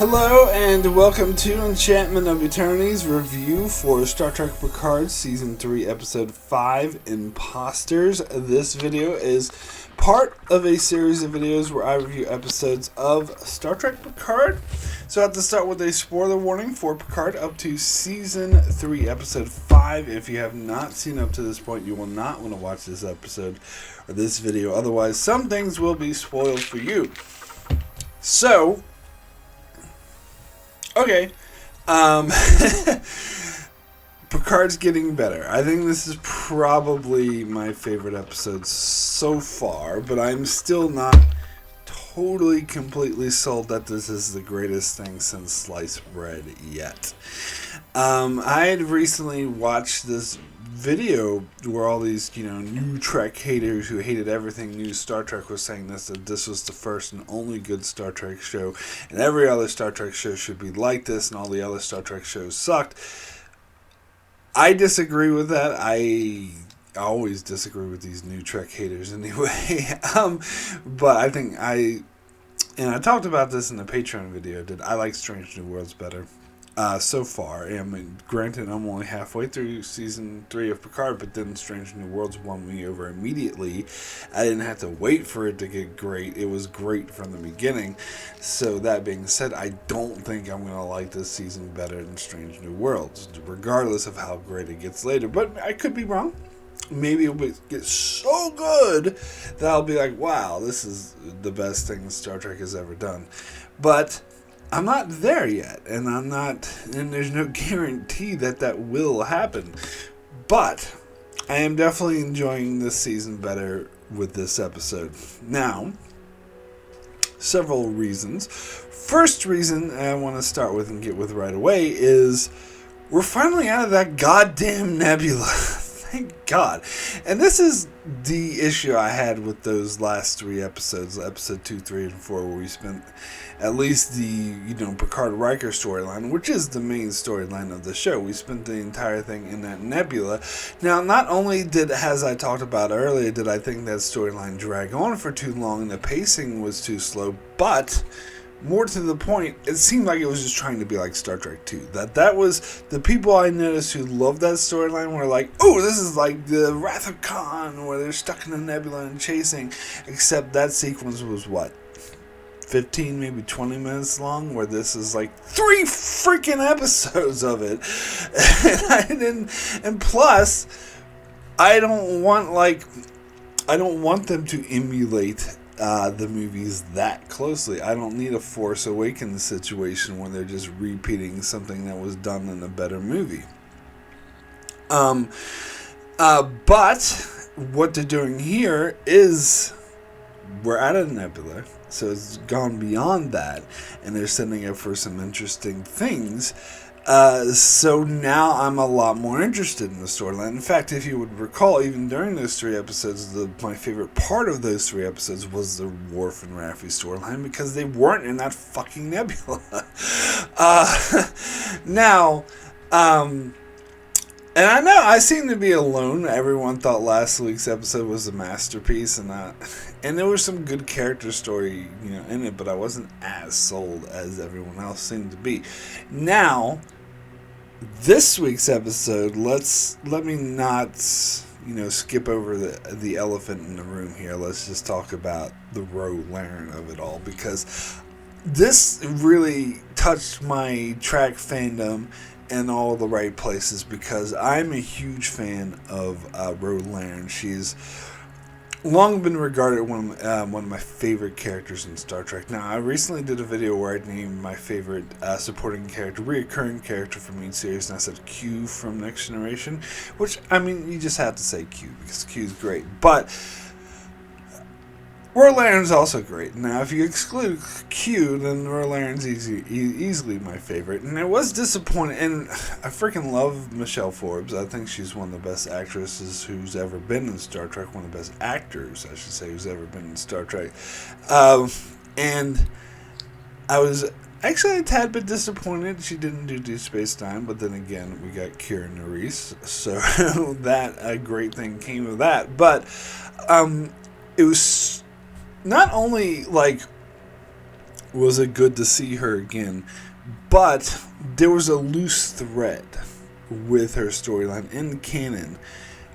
Hello and welcome to Enchantment of Eternity's review for Star Trek Picard Season 3 Episode 5, Imposters. This video is part of a series of videos where I review episodes of Star Trek Picard. So I have to start with a spoiler warning for Picard up to Season 3 Episode 5. If you have not seen up to this point, you will not want to watch this episode or this video. Otherwise, some things will be spoiled for you. So... okay, Picard's getting better. I think this is probably my favorite episode so far, but I'm still not totally, completely sold that this is the greatest thing since sliced bread yet. I had recently watched this video where all these, new Trek haters who hated everything new Star Trek was saying that this was the first and only good Star Trek show, and every other Star Trek show should be like this, and all the other Star Trek shows sucked. I disagree with that. I always disagree with these new Trek haters anyway. But I think I talked about this in the Patreon video, I like Strange New Worlds better. So far, I mean, granted, I'm only halfway through Season 3 of Picard, but then Strange New Worlds won me over immediately. I didn't have to wait for it to get great. It was great from the beginning. So that being said, I don't think I'm going to like this season better than Strange New Worlds, regardless of how great it gets later. But I could be wrong. Maybe it will get so good that I'll be like, wow, this is the best thing Star Trek has ever done. But I'm not there yet, and there's no guarantee that will happen. But I am definitely enjoying this season better with this episode. Now, several reasons. First reason I want to start with and get with right away is we're finally out of that goddamn nebula. Thank God. And this is the issue I had with those last three episodes, episode 2, 3, and 4, where we spent at least the, Picard-Riker storyline, which is the main storyline of the show. We spent the entire thing in that nebula. Now, not only as I talked about earlier, did I think that storyline drag on for too long and the pacing was too slow, but more to the point, it seemed like it was just trying to be like Star Trek 2. That was the people I noticed who loved that storyline were like, oh, this is like the Wrath of Khan, where they're stuck in a nebula and chasing. Except that sequence was what, 15, maybe 20 minutes long, where this is like 3 freaking episodes of it. And plus, I don't want them to emulate the movies that closely. I don't need a Force Awakens situation where they're just repeating something that was done in a better movie. But what they're doing here is we're at a nebula, so it's gone beyond that, and they're setting up for some interesting things. So now I'm a lot more interested in the storyline. In fact, if you would recall, even during those 3 episodes, my favorite part of those 3 episodes was the Worf and Raffi storyline, because they weren't in that fucking nebula. And I know I seem to be alone. Everyone thought last week's episode was a masterpiece, and there was some good character story, in it, but I wasn't as sold as everyone else seemed to be. Now, this week's episode, let me not, skip over the elephant in the room here. Let's just talk about the Ro Laren of it all, because this really touched my track fandom in all the right places, because I'm a huge fan of Ro Laren. She's long been regarded one of my favorite characters in Star Trek. Now, I recently did a video where I named my favorite supporting character, reoccurring character from each series, and I said Q from Next Generation, which, you just have to say Q, because Q's great. But Ro Laren's also great. Now, if you exclude Q, then Ro Laren's easily my favorite. And I was disappointed, and I freaking love Michelle Forbes. I think she's one of the best actresses who's ever been in Star Trek. One of the best actors, I should say, who's ever been in Star Trek. And I was actually a tad bit disappointed she didn't do Deep Space Nine, but then again, we got Kira Nerys, so that a great thing came of that. But it was not only was it good to see her again. But there was a loose thread with her storyline in canon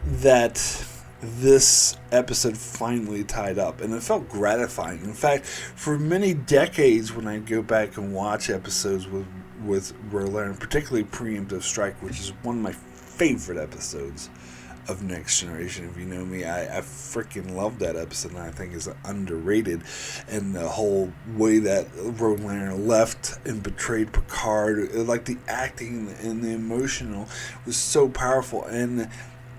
that this episode finally tied up, and it felt gratifying. In fact, for many decades, when I go back and watch episodes with Ro Laren, particularly Preemptive Strike, which is one of my favorite episodes of Next Generation. If you know me, I freaking love that episode, and I think it's underrated. And the whole way that Ro Laren left and betrayed Picard, like the acting and the emotional was so powerful. And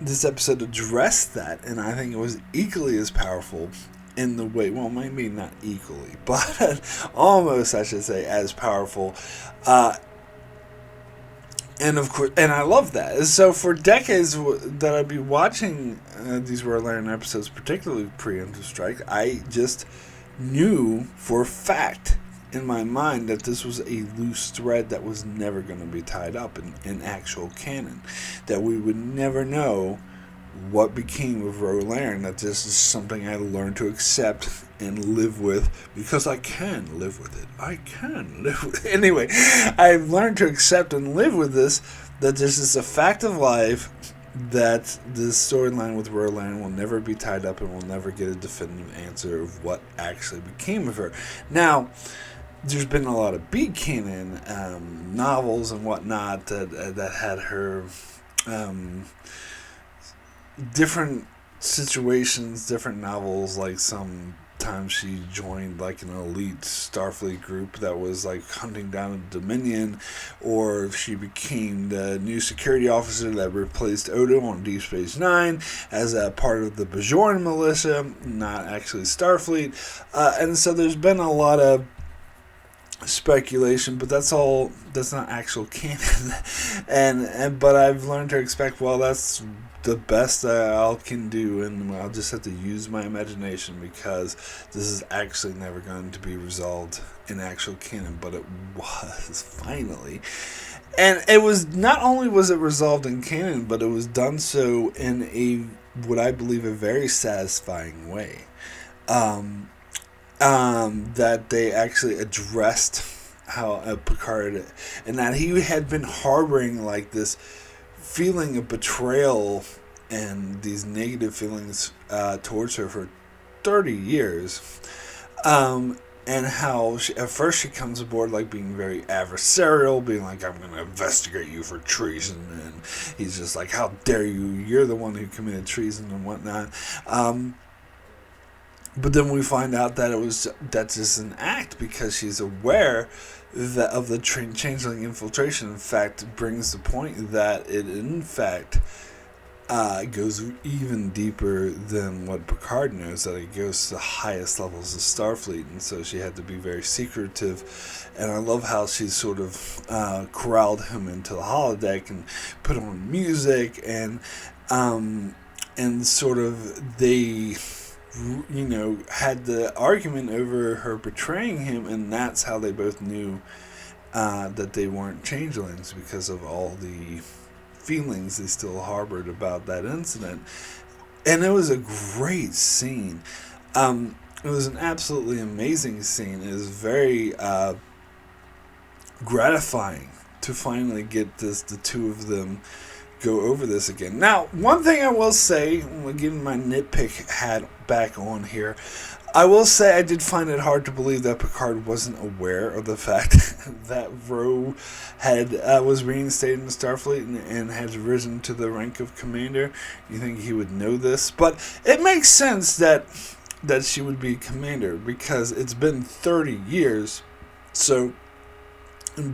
this episode addressed that, and I think it was equally as powerful in the way, well, maybe not equally, but almost, I should say, as powerful. And of course, and I love that. So for decades that I'd be watching these Ro Laren episodes, particularly Preemptive Strike, I just knew for a fact in my mind that this was a loose thread that was never going to be tied up in actual canon. That we would never know what became of Ro Laren. That this is something I learned to accept and live with, because I can live with it. I can live with it. Anyway, I've learned to accept and live with this, that this is a fact of life, that this storyline with Ro Laren will never be tied up and we'll never get a definitive answer of what actually became of her. Now, there's been a lot of B canon novels and whatnot that had her different situations, different novels. Like sometimes she joined like an elite Starfleet group that was like hunting down a Dominion, or she became the new security officer that replaced Odo on Deep Space Nine as a part of the Bajoran militia, not actually Starfleet. And so there's been a lot of speculation, but that's not actual canon. But I've learned to expect, well, that's the best I can do, and I'll just have to use my imagination, because this is actually never going to be resolved in actual canon. But it was finally, and it was not only was it resolved in canon, but it was done so in a, what I believe, a very satisfying way. That they actually addressed how Picard, and that he had been harboring like this feeling of betrayal and these negative feelings towards her for 30 years. And how at first she comes aboard like being very adversarial, being like, I'm going to investigate you for treason. And he's just like, how dare you? You're the one who committed treason and whatnot. But then we find out that that's just an act, because she's aware that of the changeling infiltration. In fact, brings the point that it in fact goes even deeper than what Picard knows, that it goes to the highest levels of Starfleet, and so she had to be very secretive. And I love how she sort of corralled him into the holodeck and put on music, and sort of they, you know, had the argument over her betraying him, and that's how they both knew that they weren't changelings, because of all the feelings they still harbored about that incident. And it was a great scene. It was an absolutely amazing scene. It was very gratifying to finally get the two of them go over this again. Now, one thing I will say, getting my nitpick hat back on here, I will say I did find it hard to believe that Picard wasn't aware of the fact that Ro was reinstated in Starfleet and had risen to the rank of commander. You think he would know this? But it makes sense that she would be commander, because it's been 30 years. So,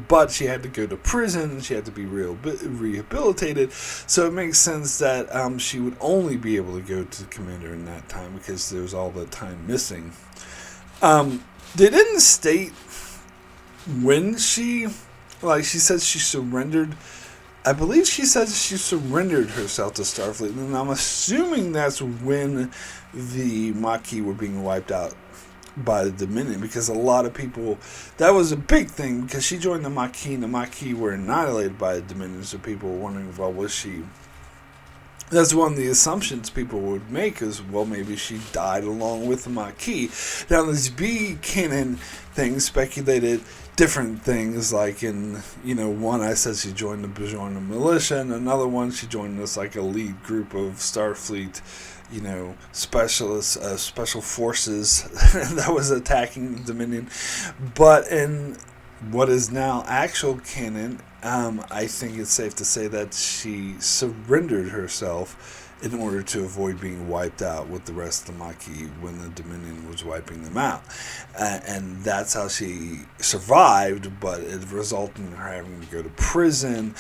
but she had to go to prison, she had to be rehabilitated, so it makes sense that she would only be able to go to the commander in that time, because there was all the time missing. They didn't state when she said she surrendered. I believe she said she surrendered herself to Starfleet, and I'm assuming that's when the Maquis were being wiped out by the Dominion, because a lot of people, that was a big thing, because she joined the Maquis, and the Maquis were annihilated by the Dominion, so people were wondering, well, was she That's one of the assumptions people would make is, well, maybe she died along with the Maquis. Now, these B canon things speculated different things, like in, one I said she joined the militia, and another one she joined this, like, elite group of Starfleet, special forces that was attacking the Dominion. But in what is now actual canon, I think it's safe to say that she surrendered herself in order to avoid being wiped out with the rest of the Maquis when the Dominion was wiping them out. And that's how she survived, but it resulted in her having to go to prison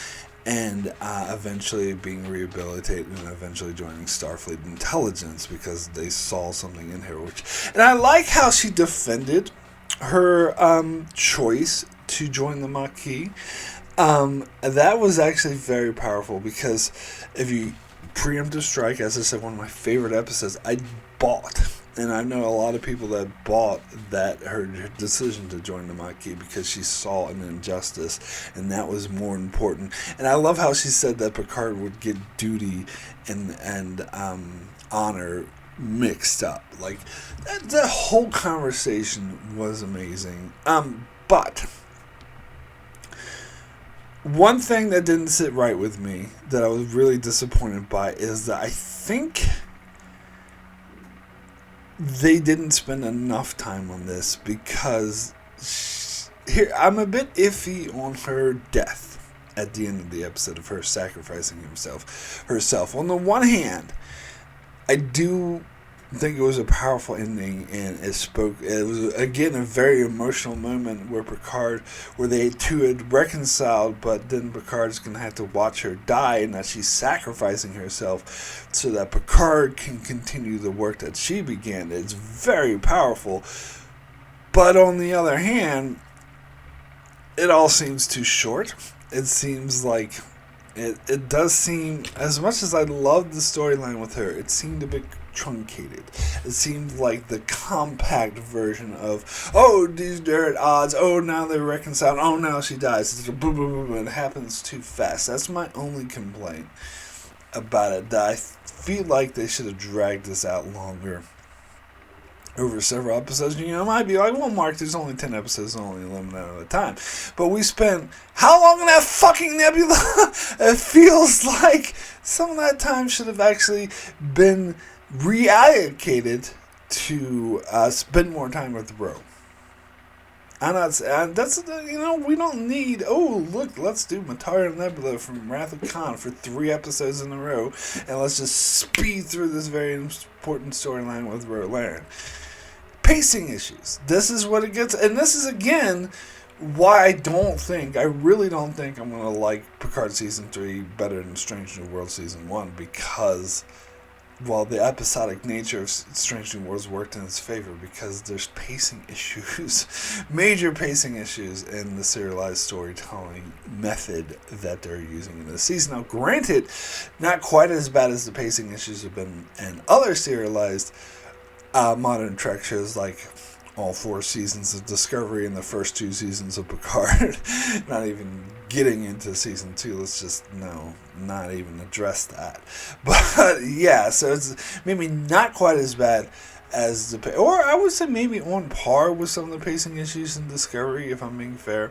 and eventually being rehabilitated and eventually joining Starfleet Intelligence because they saw something in her. And I like how she defended her choice to join the Maquis. That was actually very powerful because if you Preemptive Strike, as I said, one of my favorite episodes, I bought, and I know a lot of people that bought that her decision to join the Maquis because she saw an injustice, and that was more important. And I love how she said that Picard would get duty and honor mixed up. Like, that whole conversation was amazing. But one thing that didn't sit right with me, that I was really disappointed by, is that I think they didn't spend enough time on this because here I'm a bit iffy on her death at the end of the episode of her sacrificing herself. On the one hand, I do think it was a powerful ending, and it was again a very emotional moment where they two had reconciled, but then Picard's gonna have to watch her die, and that she's sacrificing herself so that Picard can continue the work that she began. It's very powerful, but on the other hand, it all seems too short. It seems like it does seem, as much as I loved the storyline with her, it seemed a bit truncated. It seemed like the compact version of, they're at odds, now they're reconciled, now she dies. It's boom, boom, boom, boom. It happens too fast. That's my only complaint about it, that I feel like they should have dragged this out longer over several episodes. It might be like, well, Mark, there's only 10 episodes, only a limited amount of time. But we spent how long in that fucking nebula? It feels like some of that time should have actually been reallocated to spend more time with Ro. We don't need, let's do Matar Nebula from Wrath of Khan for 3 episodes in a row, and let's just speed through this very important storyline with Ro Laren. Pacing issues. This is what it gets, and this is, again, why I really don't think I'm going to like Picard Season 3 better than Strange New World Season 1, because well, the episodic nature of Strange New Worlds worked in its favor because there's pacing issues, major pacing issues in the serialized storytelling method that they're using in this season. Now, granted, not quite as bad as the pacing issues have been in other serialized modern Trek shows, like all 4 seasons of Discovery and the first 2 seasons of Picard. Not even getting into season 2. Let's just not even address that. But yeah, so it's maybe not quite as bad as or I would say maybe on par with some of the pacing issues in Discovery, if I'm being fair.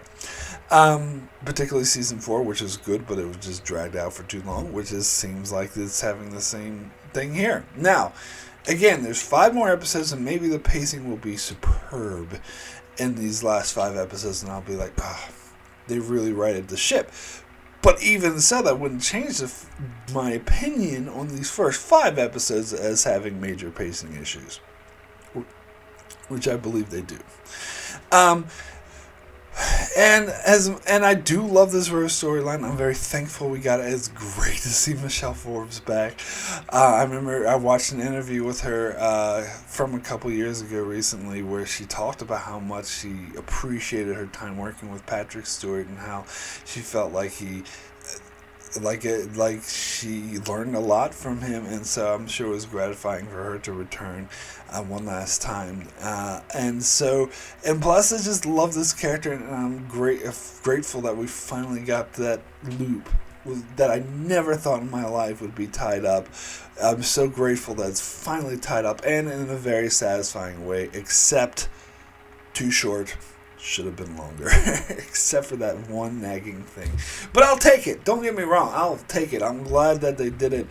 Particularly season 4, which is good, but it was just dragged out for too long, which seems like it's having the same thing here. Now, again, there's 5 more episodes, and maybe the pacing will be superb in these last 5 episodes, and I'll be like, they really righted the ship. But even so, that wouldn't change my opinion on these first 5 episodes as having major pacing issues, which I believe they do. And I do love this Rose storyline. I'm very thankful we got it. It's great to see Michelle Forbes back. I remember I watched an interview with her from a couple years ago recently where she talked about how much she appreciated her time working with Patrick Stewart and how she felt like she learned a lot from him, and so I'm sure it was gratifying for her to return one last time. And plus I just love this character, and I'm grateful that we finally got that loop that I never thought in my life would be tied up. I'm so grateful that it's finally tied up, and in a very satisfying way, except too short. Should have been longer, except for that one nagging thing. But I'll take it. Don't get me wrong. I'll take it. I'm glad that they did it.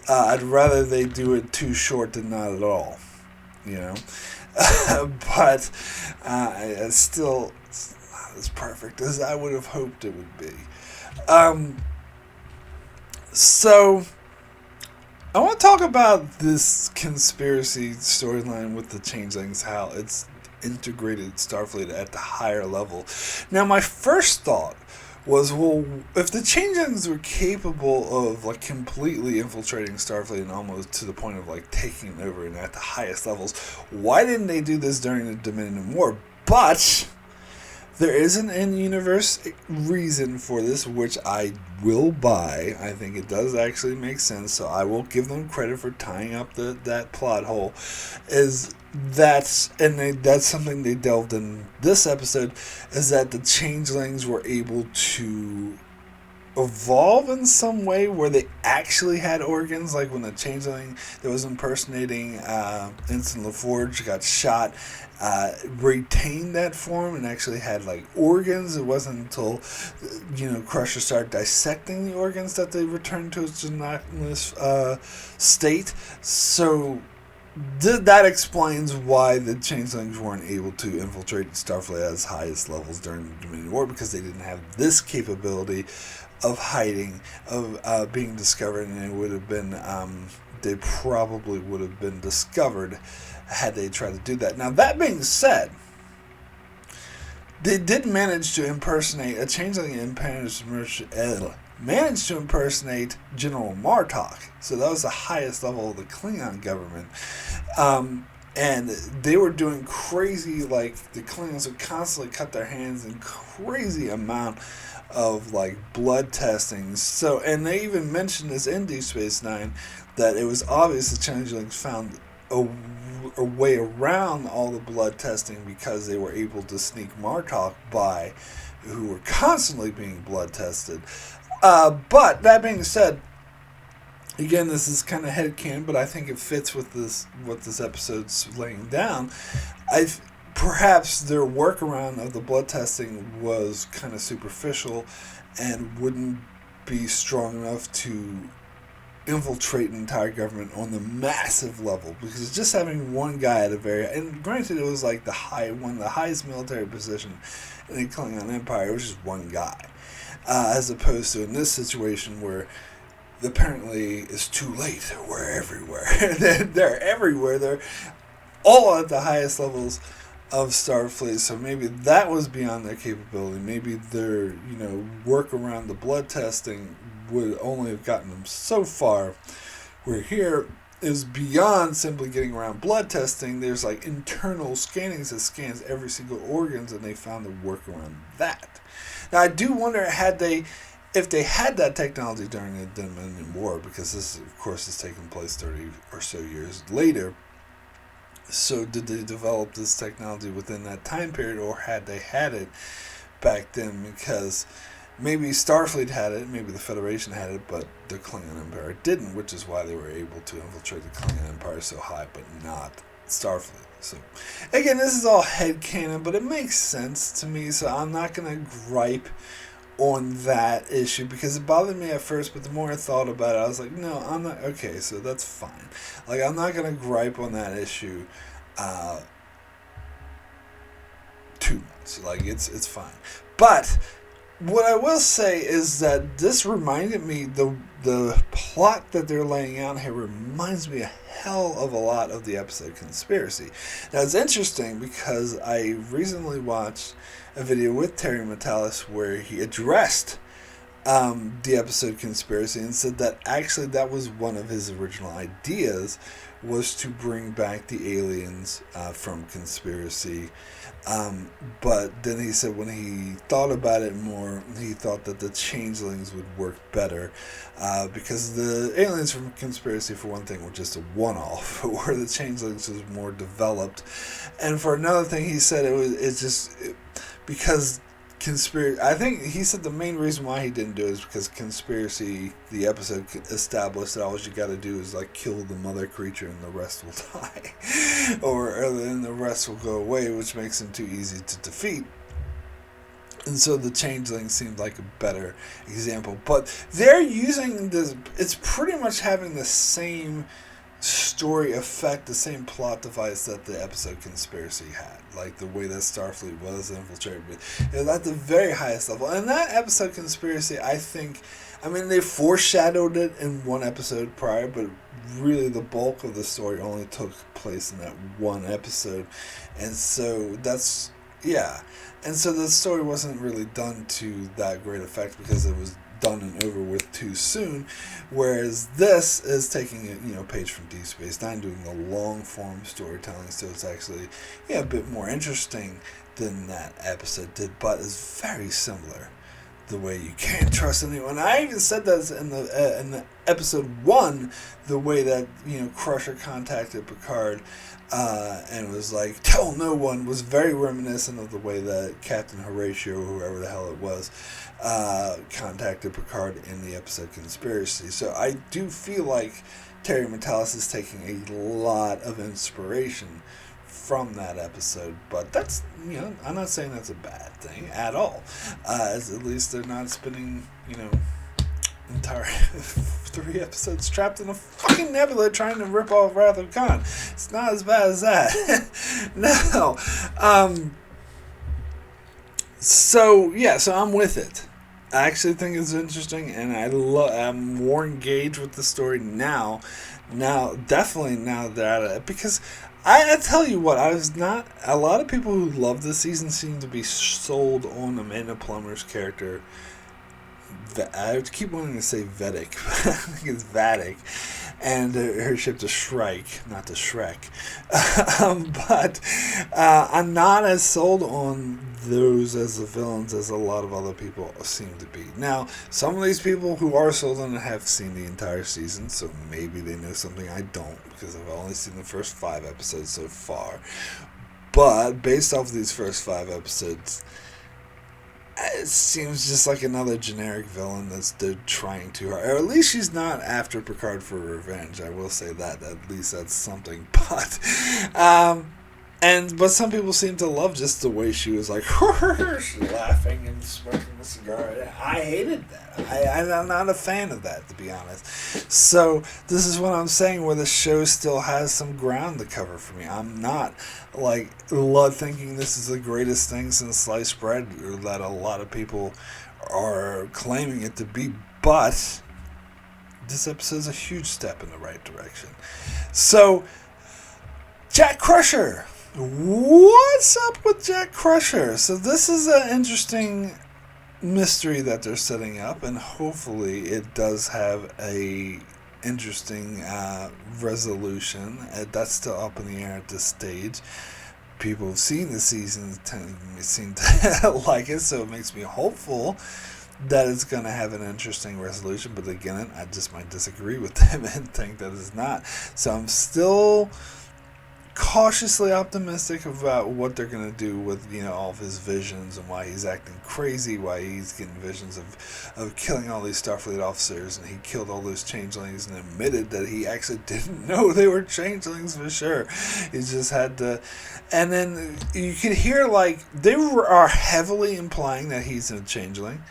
I'd rather they do it too short than not at all. You know? But it's still not as perfect as I would have hoped it would be. So, I want to talk about this conspiracy storyline with the Changelings, how it's integrated Starfleet at the higher level. Now, my first thought was, well, if the Changelings were capable of like completely infiltrating Starfleet and almost to the point of like taking over and at the highest levels, why didn't they do this during the Dominion War? But there is an in-universe reason for this, which I will buy. I think it does actually make sense, so I will give them credit for tying up that plot hole. That's something they delved in this episode, is that the Changelings were able to evolve in some way where they actually had organs, like when the Changeling that was impersonating Ensign LaForge got shot, retained that form and actually had like organs. It wasn't until Crusher started dissecting the organs that they returned to its gelatinous state. So that explains why the Changelings weren't able to infiltrate Starfleet at its highest levels during the Dominion War, because they didn't have this capability of hiding, of being discovered, and it would have been, they probably would have been discovered had they tried to do that. Now, that being said, they did manage to impersonate, a Changeling managed to impersonate General Martok, so that was the highest level of the Klingon government. And they were doing crazy, like, the Klingons would constantly cut their hands in crazy amount of, like, blood testing. So, and they even mentioned this in Deep Space Nine, that it was obvious the Changelings found a way around all the blood testing because they were able to sneak Martok by, who were constantly being blood tested. But, that being said, again, this is kind of headcanon, but I think it fits with what this episode's laying down. Perhaps their workaround of the blood testing was kind of superficial and wouldn't be strong enough to infiltrate an entire government on the massive level, because just having one guy at and granted, it was like one of the highest military position in the Klingon Empire, it was just one guy, as opposed to in this situation where apparently it's too late. We're everywhere. They're everywhere. They're all at the highest levels of Starfleet. So maybe that was beyond their capability. Maybe their work around the blood testing would only have gotten them so far. Where here is beyond simply getting around blood testing. There's like internal scannings that scans every single organs, and they found the work around that. Now I do wonder if they had that technology during the Dominion War, because this, of course, is taking place 30 or so years later. So did they develop this technology within that time period, or had they had it back then? Because maybe Starfleet had it, maybe the Federation had it, but the Klingon Empire didn't, which is why they were able to infiltrate the Klingon Empire so high, but not Starfleet. So, again, this is all headcanon, but it makes sense to me, so I'm not going to gripe on that issue, because it bothered me at first, but the more I thought about it, I was like, no, I'm not, okay, so that's fine. Like, I'm not going to gripe on that issue too much. Like, it's fine. But what I will say is that this reminded me, the plot that they're laying out here reminds me a hell of a lot of the episode Conspiracy. Now, it's interesting because I recently watched a video with Terry Metalis where he addressed the episode Conspiracy and said that actually that was one of his original ideas, was to bring back the aliens from Conspiracy. But then he said when he thought about it more, he thought that the Changelings would work better, because the aliens from Conspiracy, for one thing, were just a one-off, where the Changelings was more developed. And for another thing, he said because conspiracy. I think he said the main reason why he didn't do it is because conspiracy. The episode established that all you got to do is like kill the mother creature and the rest will die, or then the rest will go away, which makes him too easy to defeat. And so the Changeling seemed like a better example. But they're using this, it's pretty much having the same story effect, the same plot device that the episode Conspiracy had. Like the way that Starfleet was infiltrated. At the very highest level. And that episode Conspiracy, I think, I mean, they foreshadowed it in one episode prior, but really the bulk of the story only took place in that one episode. And so that's, yeah. And so the story wasn't really done to that great effect because it was done and over with too soon, whereas this is taking a page from Deep Space Nine, doing the long form storytelling, so it's actually a bit more interesting than that episode did, but it's very similar. The way you can't trust anyone. I even said that in the episode 1, the way that Crusher contacted Picard and was like, tell no one, was very reminiscent of the way that Captain Horatio, whoever the hell it was, contacted Picard in the episode Conspiracy. So I do feel like Terry Matalas is taking a lot of inspiration from that episode, but that's, I'm not saying that's a bad thing at all. At least they're not spending, entire 3 episodes trapped in a fucking nebula trying to rip off Wrath of Khan. It's not as bad as that. No. So I'm with it. I actually think it's interesting, and I'm more engaged with the story now. Definitely now that because I tell you what, I was not. A lot of people who love this season seem to be sold on Amanda Plummer's character. I keep wanting to say Vedic, but I think it's Vatic, and her ship to Shrike, not to Shrek. But I'm not as sold on those as the villains as a lot of other people seem to be. Now, some of these people who are sold on it have seen the entire season, so maybe they know something I don't, because I've only seen the first 5 episodes so far. But based off of these first 5 episodes, it seems just like another generic villain they're trying too hard. Or at least she's not after Picard for revenge. I will say that. At least that's something. But but some people seem to love just the way she was like laughing and smoking a cigar. I hated that. I'm not a fan of that, to be honest. So this is what I'm saying, where the show still has some ground to cover for me. I'm not thinking this is the greatest thing since sliced bread, or that a lot of people are claiming it to be, but this episode is a huge step in the right direction. So, Jack Crusher. What's up with Jack Crusher? So this is an interesting mystery that they're setting up, and hopefully it does have a interesting resolution. That's still up in the air at this stage. People who've seen the season seem to like it, so it makes me hopeful that it's going to have an interesting resolution. But again, I just might disagree with them and think that it's not. So I'm still cautiously optimistic about what they're going to do with all of his visions, and why he's acting crazy, why he's getting visions of killing all these Starfleet officers, and he killed all those changelings and admitted that he actually didn't know they were changelings for sure. He just had to. And then you could hear they are heavily implying that he's a changeling,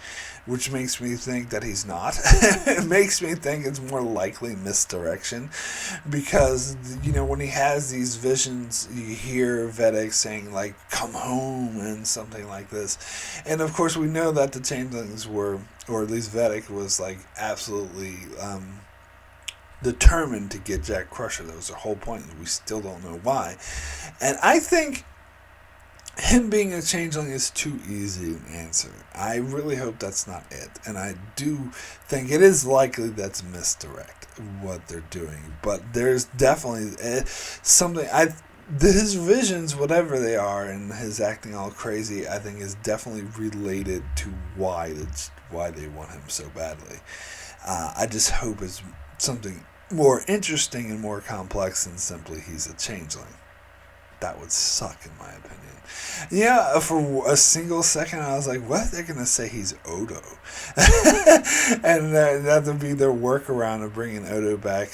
which makes me think that he's not. It makes me think it's more likely misdirection, because when he has these visions, you hear Vedic saying come home and something like this, and of course we know that the changelings were, or at least Vedic was absolutely determined to get Jack Crusher. That was the whole point, and we still don't know why. And I think him being a changeling is too easy an answer. I really hope that's not it. And I do think it is likely that's misdirect, what they're doing. But there's definitely something. His visions, whatever they are, and his acting all crazy, I think is definitely related to why they want him so badly. I just hope it's something more interesting and more complex than simply he's a changeling. That would suck, in my opinion. Yeah, for a single second, I was like, what? They're going to say he's Odo. And that would be their workaround of bringing Odo back,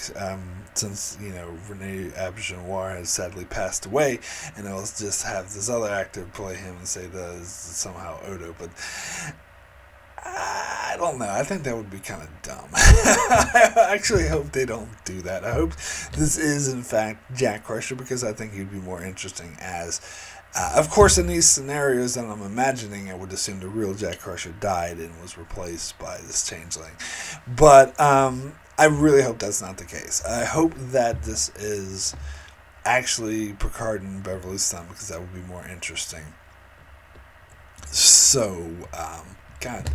since, Rene Auberjonois has sadly passed away, and they'll just have this other actor play him and say that is somehow Odo. But I don't know. I think that would be kind of dumb. I actually hope they don't do that. I hope this is, in fact, Jack Crusher, because I think he'd be more interesting as... of course, in these scenarios that I'm imagining, I would assume the real Jack Crusher died and was replaced by this changeling. But I really hope that's not the case. I hope that this is actually Picard and Beverly's son, because that would be more interesting. So, God,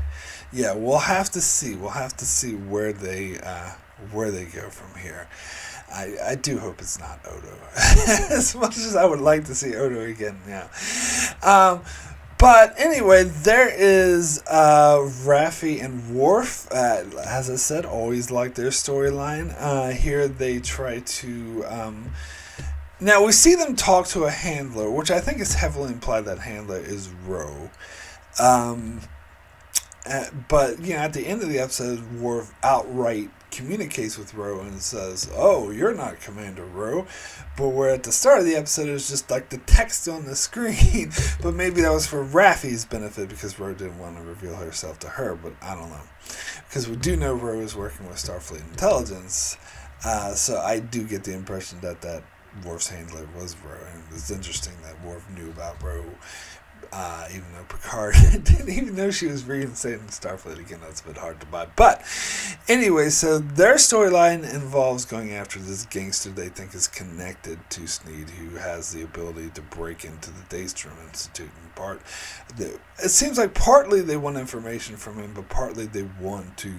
yeah, we'll have to see. We'll have to see where they go from here. I do hope it's not Odo. As much as I would like to see Odo again, yeah. But anyway, there is Raffi and Worf. As I said, always like their storyline. Here they try to... now, we see them talk to a handler, which I think is heavily implied that handler is Ro. But, at the end of the episode, Worf outright communicates with Ro and says, "Oh, you're not Commander Ro." But where at the start of the episode, it was just like the text on the screen. But maybe that was for Raffi's benefit, because Ro didn't want to reveal herself to her. But I don't know. Because we do know Ro is working with Starfleet Intelligence. So I do get the impression that Worf's handler was Ro. And it's interesting that Worf knew about Ro. Even though Picard didn't even know she was reinstating Starfleet. Again, that's a bit hard to buy. But anyway, so their storyline involves going after this gangster they think is connected to Sneed, who has the ability to break into the Daystrom Institute. It seems like partly they want information from him, but partly they want to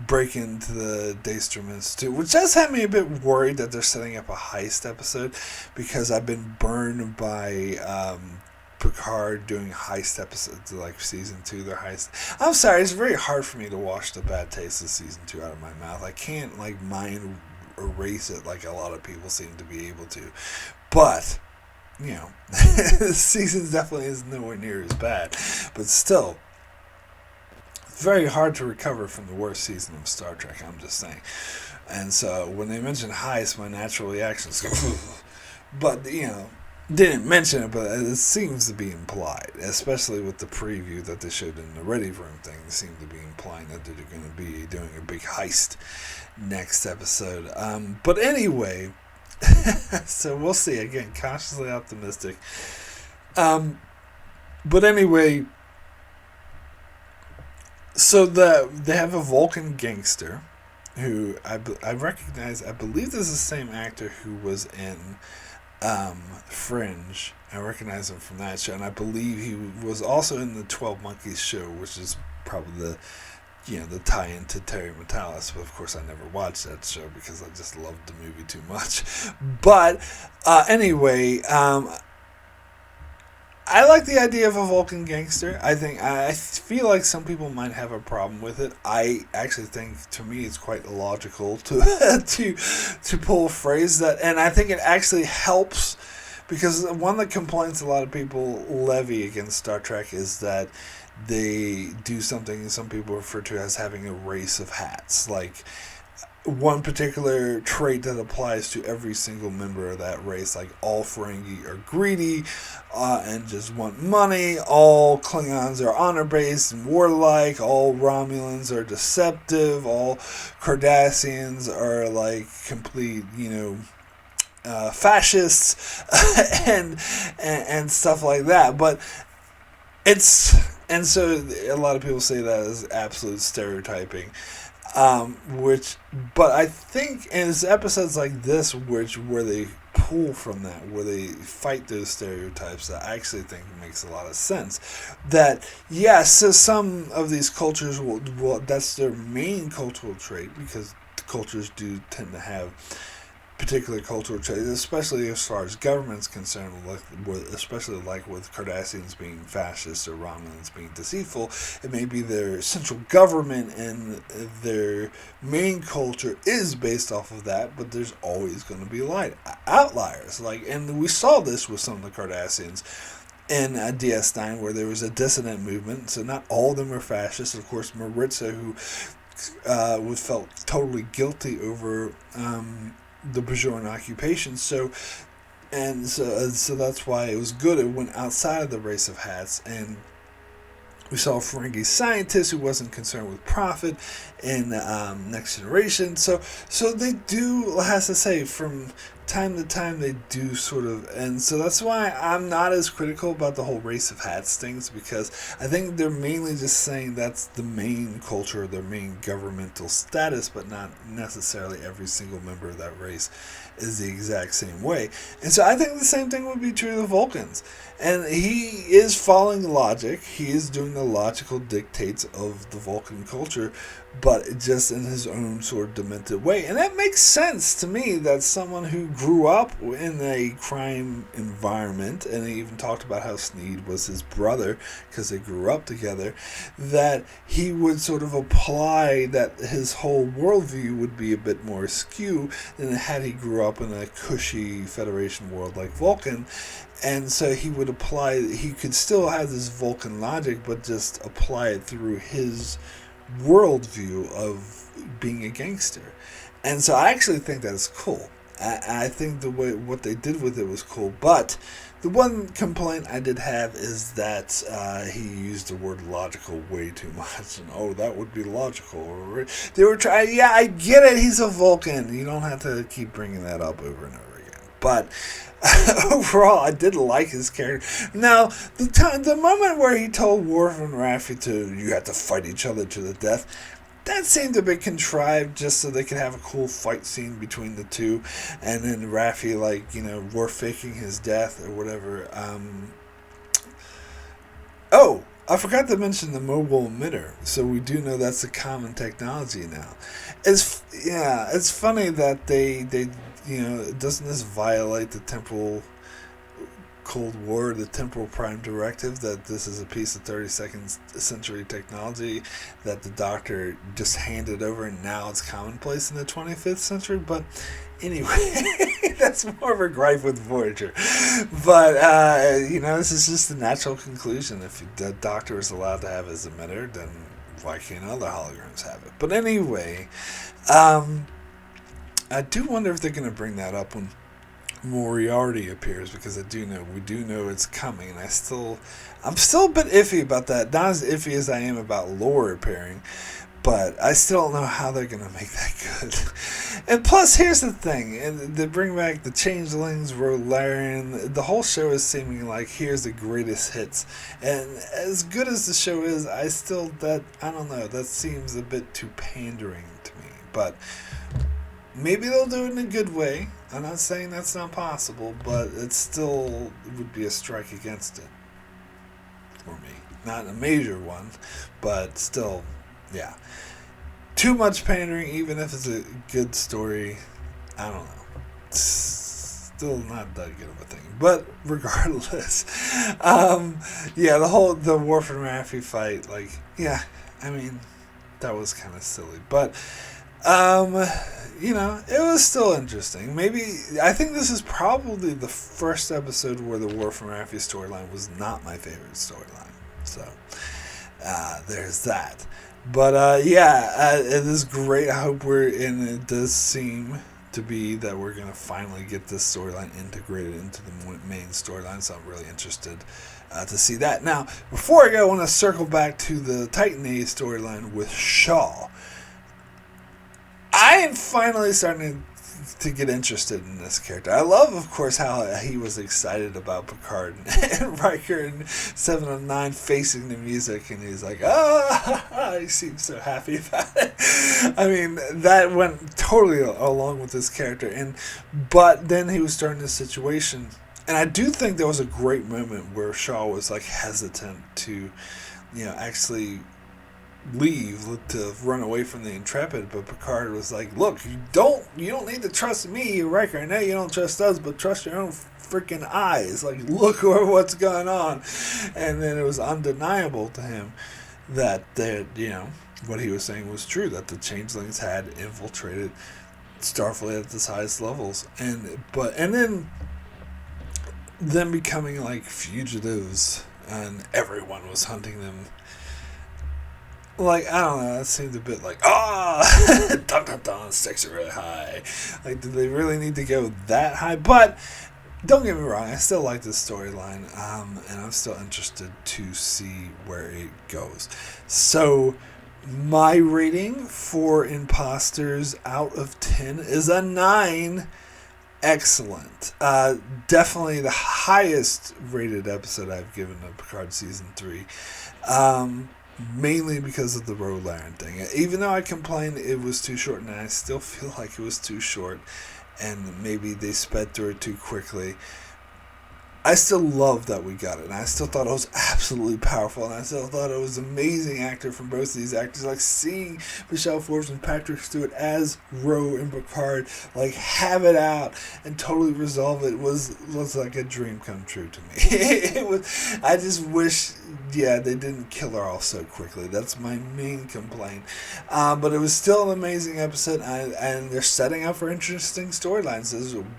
break into the Daystrom Institute, which does have me a bit worried that they're setting up a heist episode, because I've been burned by... Picard doing heist episodes like season 2, their heist. I'm sorry, it's very hard for me to wash the bad taste of season 2 out of my mouth. I can't mind erase it like a lot of people seem to be able to. But, this season definitely is nowhere near as bad. But still, very hard to recover from the worst season of Star Trek, I'm just saying. And so when they mention heist, my natural reaction is go, but, didn't mention it, but it seems to be implied, especially with the preview that they showed in the Ready Room thing. They seem to be implying that they're going to be doing a big heist next episode. But anyway, so we'll see. Again, cautiously optimistic. But anyway, so they have a Vulcan gangster who I recognize. I believe this is the same actor who was in Fringe. I recognize him from that show, and I believe he was also in the 12 Monkeys show, which is probably the tie-in to Terry Metalis. But of course, I never watched that show because I just loved the movie too much. But anyway, I like the idea of a Vulcan gangster. I feel like some people might have a problem with it. I actually think, to me, it's quite illogical to pull a phrase that, and I think it actually helps, because one of the complaints a lot of people levy against Star Trek is that they do something some people refer to as having a race of hats. Like, one particular trait that applies to every single member of that race, like all Ferengi are greedy and just want money, all Klingons are honor-based and warlike, all Romulans are deceptive, all Cardassians are like complete, fascists and stuff like that. But and so a lot of people say that is absolute stereotyping. But I think it's episodes like this where they pull from that, where they fight those stereotypes, that I actually think makes a lot of sense. That, yes, so some of these cultures will that's their main cultural trait, because cultures do tend to have particular cultural traits, especially as far as government's concerned, especially like with Cardassians being fascist or Romulans being deceitful. It may be their central government and their main culture is based off of that, but there's always going to be outliers. And we saw this with some of the Cardassians in DS9, where there was a dissident movement, so not all of them were fascists. Of course, Maritza, who felt totally guilty over the Bajoran occupation. So that's why it was good. It went outside of the race of hats, and we saw a Ferengi scientist who wasn't concerned with profit in Next Generation. So they do, has to say, from time to time they do sort of, and so that's why I'm not as critical about the whole race of hats things, because I think they're mainly just saying that's the main culture, their main governmental status, but not necessarily every single member of that race is the exact same way. And so I think the same thing would be true of the Vulcans. And he is following logic. He is doing the logical dictates of the Vulcan culture, but just in his own sort of demented way. And that makes sense to me, that someone who grew up in a crime environment, and he even talked about how Sneed was his brother because they grew up together, that he would sort of apply that his whole worldview would be a bit more askew than had he grew up in a cushy Federation world like Vulcan. And so he could still have this Vulcan logic, but just apply it through his worldview of being a gangster. And so I actually think that's cool. I think the way what they did with it was cool. But the one complaint I did have is that he used the word logical way too much. And that would be logical. They were trying. Yeah, I get it. He's a Vulcan. You don't have to keep bringing that up over and over again. But overall, I did like his character. Now, the moment where he told Worf and Raffi you have to fight each other to the death, that seemed a bit contrived just so they could have a cool fight scene between the two. And then Raffi, Worf faking his death or whatever. I forgot to mention the mobile emitter. So we do know that's a common technology now. It's funny that they doesn't this violate the temporal Cold War, the temporal prime directive, that this is a piece of 32nd century technology that the Doctor just handed over, and now it's commonplace in the 25th century. But anyway, that's more of a gripe with Voyager. But this is just the natural conclusion. If the Doctor is allowed to have his emitter, then why can't other holograms have it? But anyway, I do wonder if they're going to bring that up when Moriarty appears, because we do know it's coming, and I'm still a bit iffy about that. Not as iffy as I am about Lore appearing, but I still don't know how they're going to make that good. And plus, here's the thing, and they bring back the Changelings, Ro Laren. The whole show is seeming like here's the greatest hits, and as good as the show is, I don't know, that seems a bit too pandering to me. But maybe they'll do it in a good way. I'm not saying that's not possible, but it still would be a strike against it for me. Not a major one, but still, yeah. Too much pandering, even if it's a good story, I don't know. It's still not that good of a thing. But regardless, the Worf and Raffi fight, that was kind of silly. But it was still interesting. I think this is probably the first episode where the Worf and Raffi storyline was not my favorite storyline. So, there's that. But, it is great. I hope it does seem to be that we're going to finally get this storyline integrated into the main storyline. So I'm really interested to see that. Now, before I go, I want to circle back to the Titan A storyline with Shaw. I am finally starting to get interested in this character. I love, of course, how he was excited about Picard and Riker and 709 facing the music, and he's like, he seems so happy about it. I mean, that went totally along with this character. But then he was starting this situation, and I do think there was a great moment where Shaw was hesitant to, actually leave, to run away from the Intrepid, but Picard was like, "Look, you don't need to trust me, Riker. I know you don't trust us, but trust your own freaking eyes. Like, look what's going on." And then it was undeniable to him that what he was saying was true, that the Changelings had infiltrated Starfleet at the highest levels, and then becoming like fugitives, and everyone was hunting them. Like, I don't know, that seemed a bit like, dun dun dun, stakes are really high. Like, do they really need to go that high? But don't get me wrong, I still like this storyline, and I'm still interested to see where it goes. So, my rating for Imposters out of 10 is a 9. Excellent. Definitely the highest rated episode I've given to Picard Season 3. Mainly because of the Ro Laren thing. Even though I complained it was too short, and I still feel like it was too short, and maybe they sped through it too quickly, I still love that we got it, and I still thought it was absolutely powerful, and I still thought it was amazing actor from both of these actors. Like, seeing Michelle Forbes and Patrick Stewart as Ro and Picard, like, have it out and totally resolve it was like a dream come true to me. It was. I just wish, they didn't kill her off so quickly. That's my main complaint. But it was still an amazing episode, and they're setting up for interesting storylines.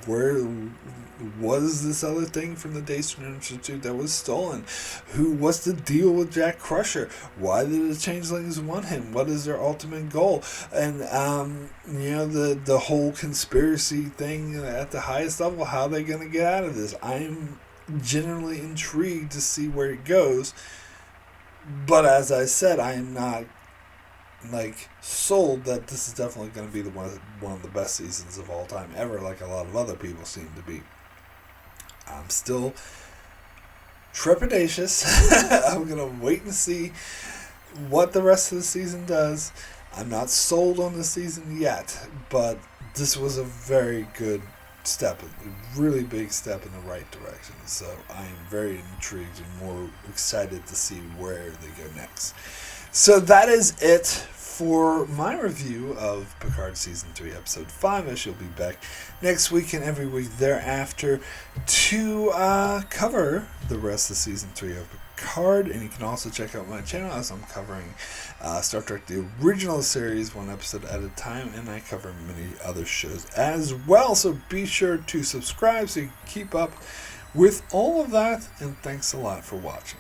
Where was this other thing from the Daystrom Institute that was stolen? What's the deal with Jack Crusher? Why did the Changelings want him? What is their ultimate goal? And the whole conspiracy thing at the highest level, how are they going to get out of this? I'm genuinely intrigued to see where it goes, but as I said, I am not sold that this is definitely going to be one of the best seasons of all time ever, like a lot of other people seem to be. I'm still trepidatious. I'm going to wait and see what the rest of the season does. I'm not sold on the season yet, but this was a very good step, a really big step in the right direction. So I am very intrigued and more excited to see where they go next. So that is it for my review of Picard Season 3, Episode 5. I shall be back next week and every week thereafter to cover the rest of Season 3 of Picard. And you can also check out my channel as I'm covering Star Trek, the original series, one episode at a time, and I cover many other shows as well. So be sure to subscribe so you can keep up with all of that, and thanks a lot for watching.